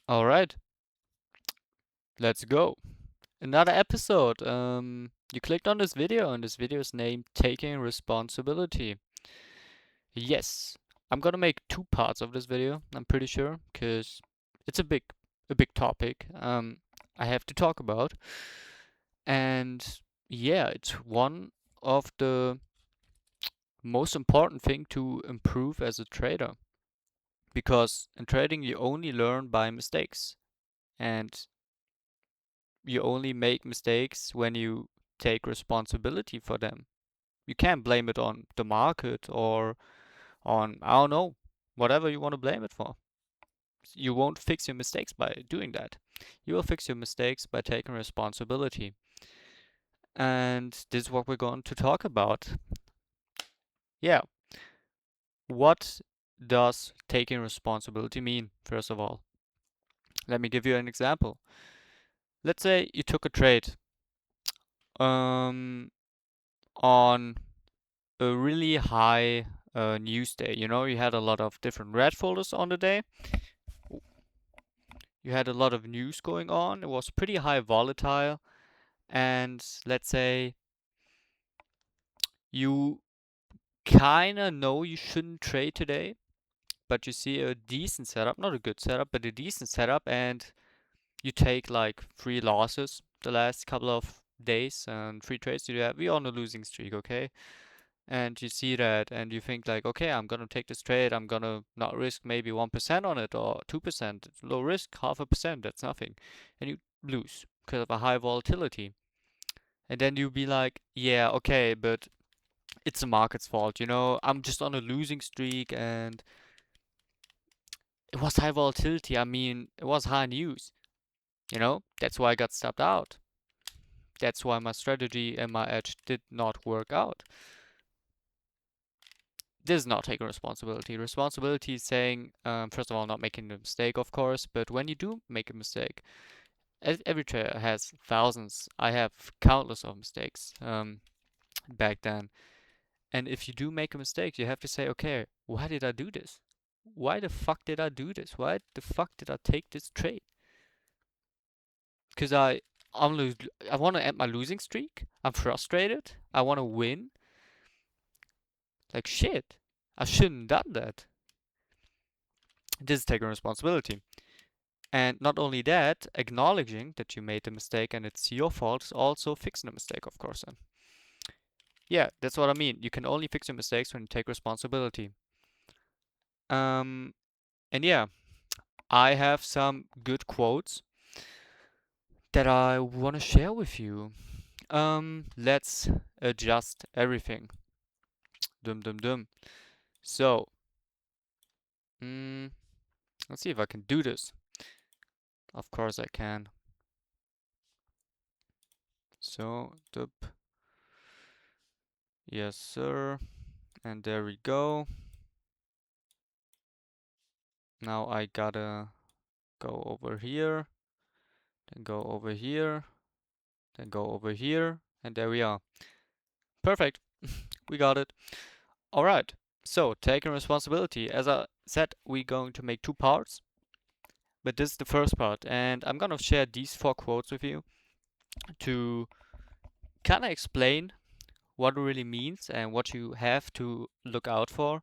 All right, let's go. Another episode. You clicked on this video, and this video is named Taking Responsibility. Yes, I'm gonna make two parts of this video, I'm pretty sure, because it's a big topic I have to talk about. And yeah, it's one of the most important thing to improve as a trader. Because in trading you only learn by mistakes. And you only make mistakes when you take responsibility for them. You can't blame it on the market or on, I don't know, whatever you want to blame it for. You won't fix your mistakes by doing that. You will fix your mistakes by taking responsibility. And this is what we're going to talk about. Yeah, what does taking responsibility mean, first of all? Let me give you an example. Let's say you took a trade um, on a really high news day. You know, you had a lot of different red folders on the day. You had a lot of news going on. It was pretty high volatile. And let's say you kinda know you shouldn't trade today, but you see a decent setup, not a good setup, but a decent setup, and you take like 3 losses the last couple of days and 3 trades you have. We're on a losing streak, okay? And you see that and you think like, okay, I'm gonna take this trade, I'm gonna not risk maybe 1% on it or 2%. It's low risk, 0.5%, that's nothing. And you lose because of a high volatility. And then you be like, yeah, okay, but it's the market's fault, you know? I'm just on a losing streak and it was high volatility. I mean, it was high news, you know? That's why I got stopped out. That's why my strategy and my edge did not work out. This is not taking responsibility. Responsibility is saying, first of all, not making a mistake, of course, but when you do make a mistake, every trader has thousands. I have countless of mistakes back then. And if you do make a mistake, you have to say, okay, why did I do this? Why the fuck did I do this? Why the fuck did I take this trade? Because I want to end my losing streak. I'm frustrated. I want to win. Like shit. I shouldn't have done that. This is taking responsibility. And not only that, acknowledging that you made a mistake and it's your fault is also fixing the mistake, of course. And yeah, that's what I mean. You can only fix your mistakes when you take responsibility. Um, and yeah, I have some good quotes that I want to share with you. Let's adjust everything. Dum dum dum. So, mm, let's see if I can do this. Of course I can. So, dup. Yes, sir. And there we go. Now I gotta go over here, then go over here, then go over here, and there we are. Perfect. We got it. All right. So, taking responsibility. As I said, we're going to make two parts, but this is the first part, and I'm gonna share these 4 quotes with you to kind of explain what it really means and what you have to look out for.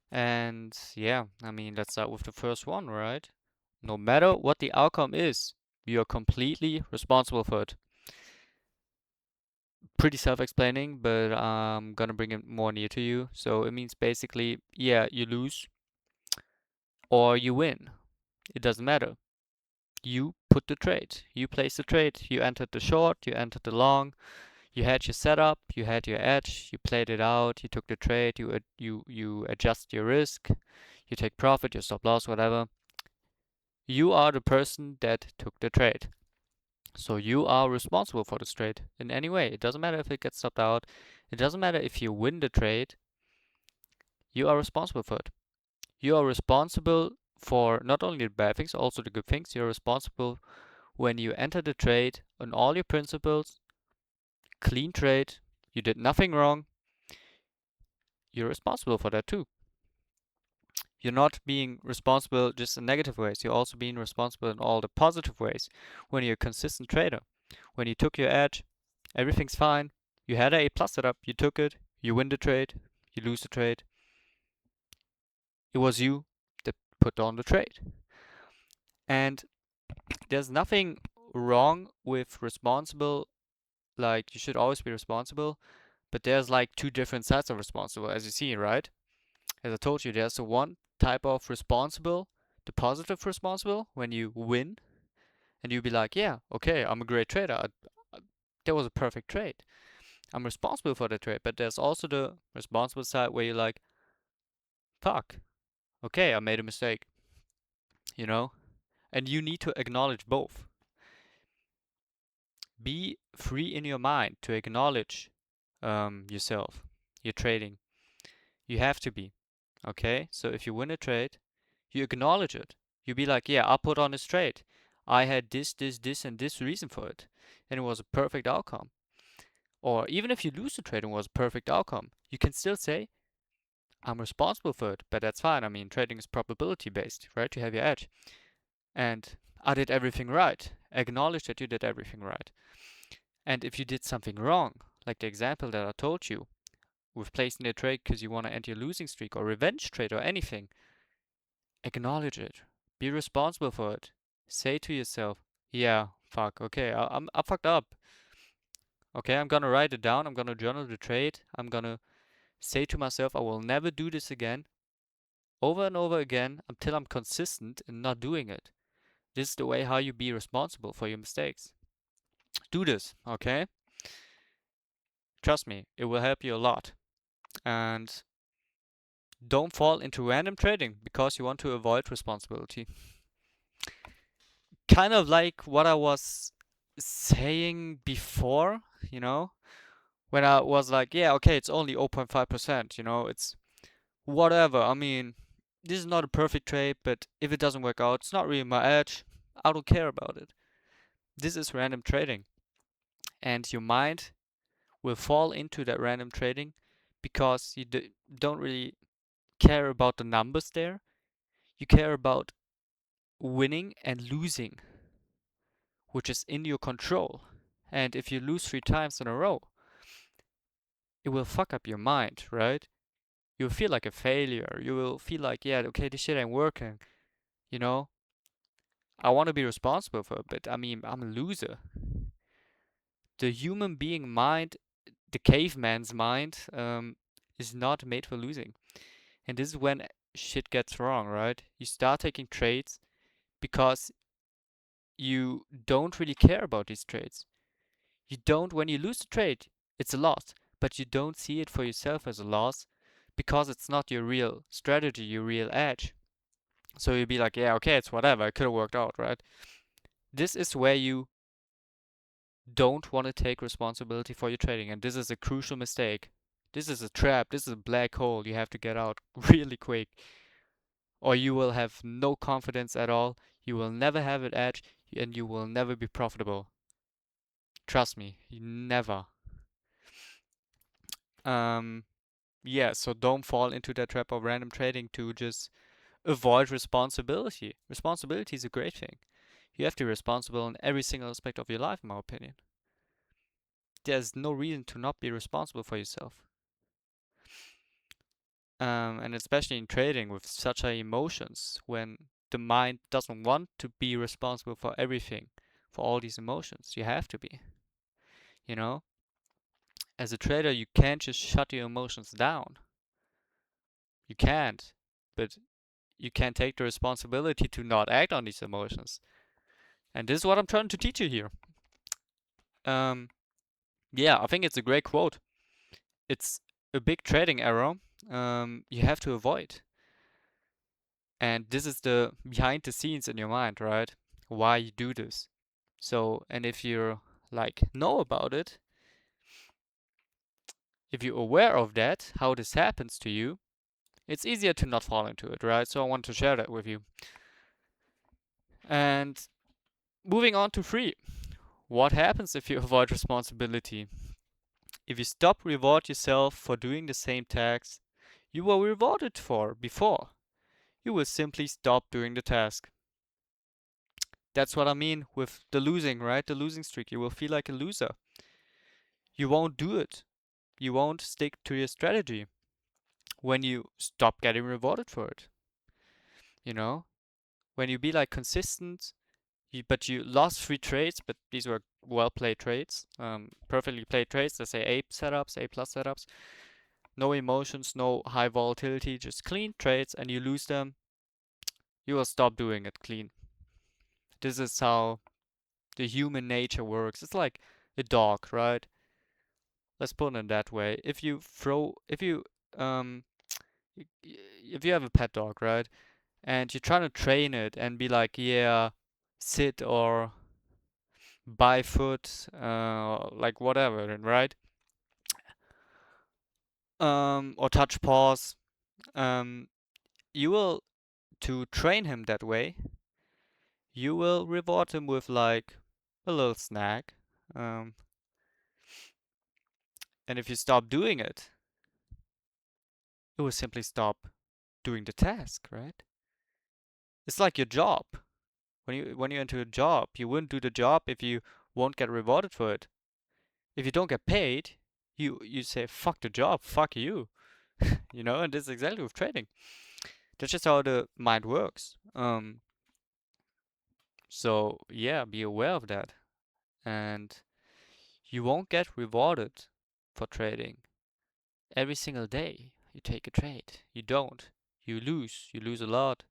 And yeah, I mean, let's start with the first one, right? No matter what the outcome is, you are completely responsible for it. Pretty self-explaining, but I'm gonna bring it more near to you. So it means basically, yeah, you lose or you win. It doesn't matter. You put the trade, you place the trade, you entered the short, you entered the long, you had your setup, you had your edge, you played it out, you took the trade, you adjust your risk, you take profit, your stop loss, whatever. You are the person that took the trade. So you are responsible for this trade in any way. It doesn't matter if it gets stopped out. It doesn't matter if you win the trade. You are responsible for it. You are responsible for not only the bad things, also the good things. You're responsible when you enter the trade on all your principles. Clean trade. You did nothing wrong. You're responsible for that too. You're not being responsible just in negative ways. You're also being responsible in all the positive ways. When you're a consistent trader, when you took your edge, everything's fine. You had a A+ setup, you took it, you win the trade, you lose the trade. It was you that put on the trade. And there's nothing wrong with responsible, like you should always be responsible, but there's like two different sides of responsible, as you see, right? As I told you, there's the one type of responsible, the positive responsible, when you win, and you be like, yeah, okay, I'm a great trader. That was a perfect trade. I'm responsible for the trade. But there's also the responsible side where you're like, fuck, okay, I made a mistake, you know? And you need to acknowledge both. Be free in your mind to acknowledge yourself, your trading. You have to be, okay? So if you win a trade, you acknowledge it. You be like, yeah, I put on this trade. I had this, and this reason for it. And it was a perfect outcome. Or even if you lose the trade and it was a perfect outcome, you can still say, I'm responsible for it, but that's fine. I mean, trading is probability based, right? You have your edge. And I did everything right. Acknowledge that you did everything right. And if you did something wrong, like the example that I told you, with placing a trade because you want to end your losing streak or revenge trade or anything, acknowledge it. Be responsible for it. Say to yourself, yeah, fuck, okay, I fucked up. Okay, I'm gonna write it down. I'm gonna journal the trade. I'm gonna say to myself, I will never do this again, over and over again, until I'm consistent in not doing it. This is the way how you be responsible for your mistakes. Do this, okay? Trust me, it will help you a lot. And don't fall into random trading because you want to avoid responsibility. Kind of like what I was saying before, you know, when I was like, yeah, okay, it's only 0.5%, you know, it's whatever. I mean, this is not a perfect trade, but if it doesn't work out, it's not really my edge. I don't care about it. This is random trading. And your mind will fall into that random trading because you don't really care about the numbers there. You care about winning and losing, which is in your control. And if you lose 3 times in a row, it will fuck up your mind, right? You'll feel like a failure. You will feel like, yeah, okay, this shit ain't working. You know, I want to be responsible for it, but I mean, I'm a loser. The human being mind, the caveman's mind, is not made for losing. And this is when shit gets wrong, right? You start taking trades because you don't really care about these trades. You don't, when you lose a trade, it's a loss, but you don't see it for yourself as a loss because it's not your real strategy, your real edge. So you'll be like, yeah, okay, it's whatever, it could have worked out, right? This is where you don't want to take responsibility for your trading, and this is a crucial mistake. This is a trap, this is a black hole you have to get out really quick, or you will have no confidence at all, you will never have an edge, and you will never be profitable. Trust me, you never. Um, yeah, so don't fall into that trap of random trading to just avoid responsibility. Responsibility is a great thing. You have to be responsible in every single aspect of your life, in my opinion. There's no reason to not be responsible for yourself. And especially in trading with such high emotions, when the mind doesn't want to be responsible for everything, for all these emotions, you have to be. You know, as a trader, you can't just shut your emotions down. You can't, but you can take the responsibility to not act on these emotions. And this is what I'm trying to teach you here. Um, yeah, I think it's a great quote. It's a big trading error you have to avoid. And this is the behind the scenes in your mind, right? Why you do this. So, and if you're like, know about it, if you're aware of that, how this happens to you, it's easier to not fall into it, right? So I want to share that with you. And moving on to 3. What happens if you avoid responsibility? If you stop reward yourself for doing the same tasks you were rewarded for before, you will simply stop doing the task. That's what I mean with the losing, right? The losing streak. You will feel like a loser. You won't do it. You won't stick to your strategy when you stop getting rewarded for it. You know? When you be like consistent, but you lost 3 trades, but these were well played trades, perfectly played trades. Let's say A setups, A plus setups, no emotions, no high volatility, just clean trades, and you lose them. You will stop doing it clean. This is how the human nature works. It's like a dog, right? Let's put it that way. Um, if you have a pet dog, right, and you're trying to train it and be like, yeah, sit or by foot, like whatever, right? Or touch pause. Um, you will to train him that way. You will reward him with like a little snack. Um, and if you stop doing it, it will simply stop doing the task, right? It's like your job. When you enter a job, you wouldn't do the job if you won't get rewarded for it. If you don't get paid, you say fuck the job, fuck you, and this is exactly with trading. That's just how the mind works. So yeah, be aware of that, and you won't get rewarded for trading every single day. You take a trade, you don't, you lose. You lose a lot.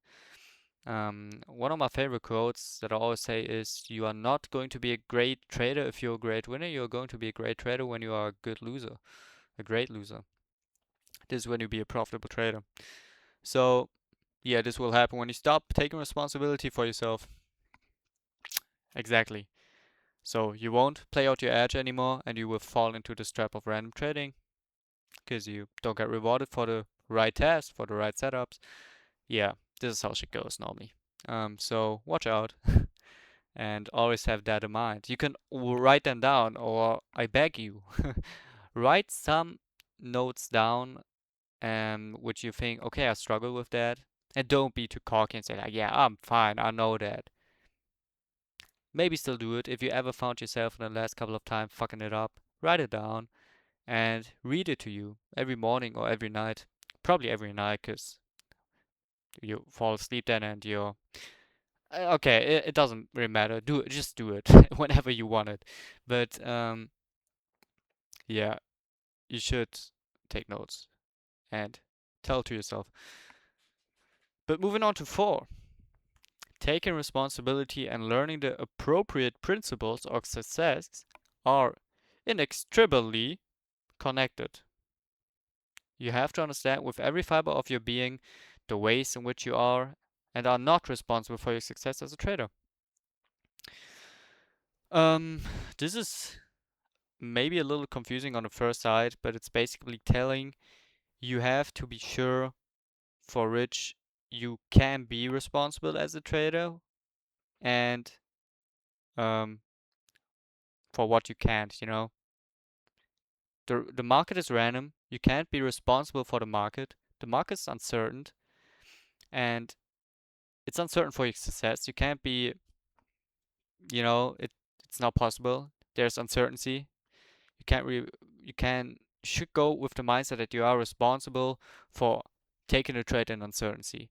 One of my favorite quotes that I always say is, "You are not going to be a great trader if you're a great winner. You're going to be a great trader when you are a good loser, a great loser. This is when you be a profitable trader." So yeah, this will happen when you stop taking responsibility for yourself. Exactly. So you won't play out your edge anymore, and you will fall into this trap of random trading because you don't get rewarded for the right test, for the right setups. Yeah, this is how shit goes normally. So watch out and always have that in mind. You can write them down, or I beg you, write some notes down, which you think, okay, I struggle with that, and don't be too cocky and say like, yeah, I'm fine, I know that. Maybe still do it if you ever found yourself in the last couple of times fucking it up. Write it down and read it to you every morning or every night. Probably every night, because you fall asleep then and you're okay. It doesn't really matter. Do it, just do it whenever you want it. But yeah, you should take notes and tell to yourself. But moving on to 4, taking responsibility and learning the appropriate principles of success are inextricably connected. You have to understand with every fiber of your being the ways in which you are and are not responsible for your success as a trader. Um, this is maybe a little confusing on the first side, but it's basically telling you have to be sure for which you can be responsible as a trader, and um, for what you can't. The market is random. You can't be responsible for the market. The market's uncertain, and it's uncertain for your success. You can't be, it's not possible. There's uncertainty. You can't you should go with the mindset that you are responsible for taking a trade in uncertainty.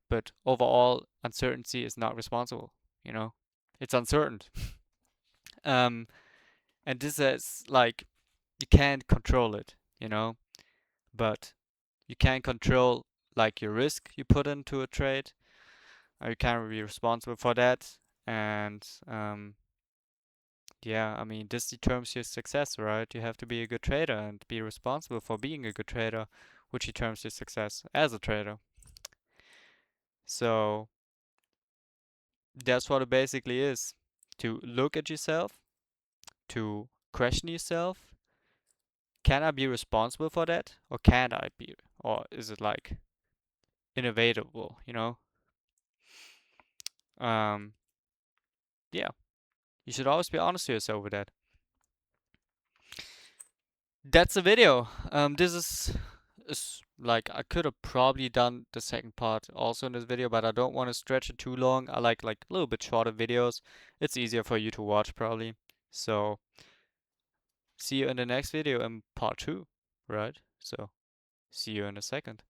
But overall, uncertainty is not responsible. It's uncertain. um, and this is like, you can't control it. But you can control like your risk you put into a trade. You can't be responsible for that. And yeah, I mean, this determines your success, right? You have to be a good trader and be responsible for being a good trader, which determines your success as a trader. So that's what it basically is. To look at yourself, to question yourself. Can I be responsible for that? Or can't I be? Or is it like inevitable, Um, yeah. You should always be honest to yourself with that. That's the video. This is like I could have probably done the second part also in this video, but I don't want to stretch it too long. I like a little bit shorter videos. It's easier for you to watch probably. So see you in the next video in part 2, right? So see you in a second.